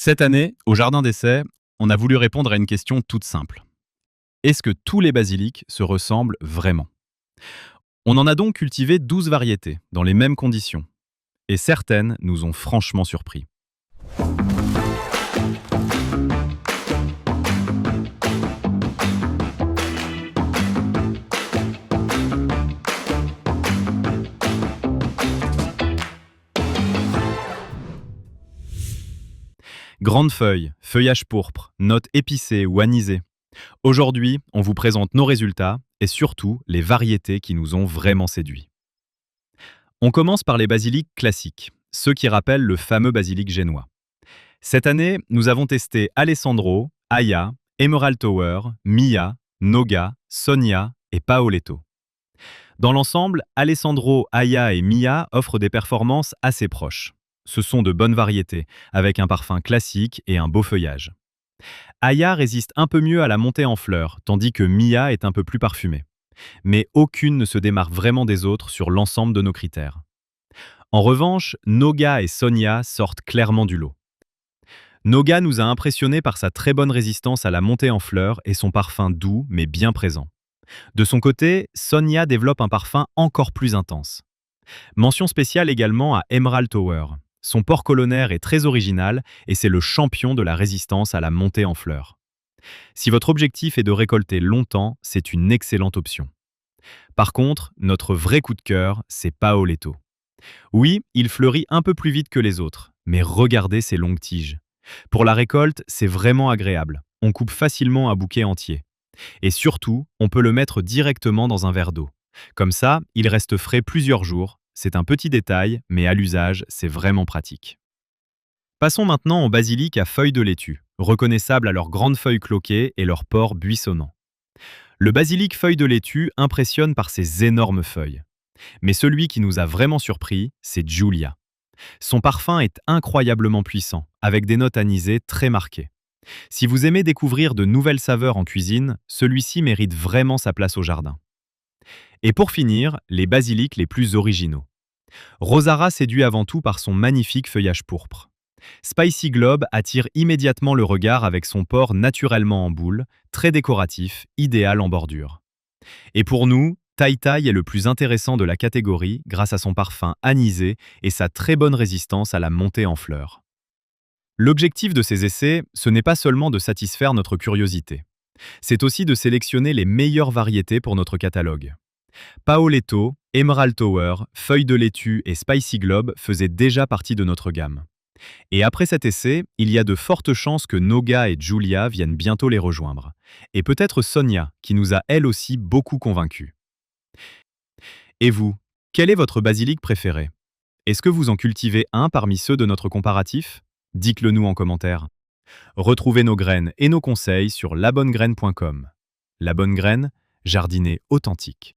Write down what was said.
Cette année, au Jardin d'essai, on a voulu répondre à une question toute simple. Est-ce que tous les basilics se ressemblent vraiment? On en a donc cultivé 12 variétés, dans les mêmes conditions. Et certaines nous ont franchement surpris. Grandes feuilles, feuillage pourpre, notes épicées ou anisées. Aujourd'hui, on vous présente nos résultats et surtout les variétés qui nous ont vraiment séduits. On commence par les basilics classiques, ceux qui rappellent le fameux basilic génois. Cette année, nous avons testé Alessandro, Aya, Emerald Tower, Mia, Noga, Sonia et Paoletto. Dans l'ensemble, Alessandro, Aya et Mia offrent des performances assez proches. Ce sont de bonnes variétés, avec un parfum classique et un beau feuillage. Aya résiste un peu mieux à la montée en fleurs, tandis que Mia est un peu plus parfumée. Mais aucune ne se démarque vraiment des autres sur l'ensemble de nos critères. En revanche, Noga et Sonia sortent clairement du lot. Noga nous a impressionnés par sa très bonne résistance à la montée en fleurs et son parfum doux mais bien présent. De son côté, Sonia développe un parfum encore plus intense. Mention spéciale également à Emerald Tower. Son port colonnaire est très original et c'est le champion de la résistance à la montée en fleurs. Si votre objectif est de récolter longtemps, c'est une excellente option. Par contre, notre vrai coup de cœur, c'est Paoletto. Oui, il fleurit un peu plus vite que les autres, mais regardez ses longues tiges. Pour la récolte, c'est vraiment agréable. On coupe facilement un bouquet entier. Et surtout, on peut le mettre directement dans un verre d'eau. Comme ça, il reste frais plusieurs jours. C'est un petit détail, mais à l'usage, c'est vraiment pratique. Passons maintenant aux basilic à feuilles de laitue, reconnaissables à leurs grandes feuilles cloquées et leurs pores buissonnants. Le basilic feuille de laitue impressionne par ses énormes feuilles. Mais celui qui nous a vraiment surpris, c'est Giulia. Son parfum est incroyablement puissant, avec des notes anisées très marquées. Si vous aimez découvrir de nouvelles saveurs en cuisine, celui-ci mérite vraiment sa place au jardin. Et pour finir, les basilics les plus originaux. Rosara séduit avant tout par son magnifique feuillage pourpre. Spicy Globe attire immédiatement le regard avec son port naturellement en boule, très décoratif, idéal en bordure. Et pour nous, Tai Tai est le plus intéressant de la catégorie grâce à son parfum anisé et sa très bonne résistance à la montée en fleurs. L'objectif de ces essais, ce n'est pas seulement de satisfaire notre curiosité. C'est aussi de sélectionner les meilleures variétés pour notre catalogue. Paoletto, Emerald Tower, Feuille de laitue et Spicy Globe faisaient déjà partie de notre gamme. Et après cet essai, il y a de fortes chances que Noga et Giulia viennent bientôt les rejoindre. Et peut-être Sonia, qui nous a elle aussi beaucoup convaincus. Et vous, quel est votre basilic préféré? Est-ce que vous en cultivez un parmi ceux de notre comparatif? Dites-le nous en commentaire. Retrouvez nos graines et nos conseils sur labonnegraine.com. La bonne graine, jardiner authentique.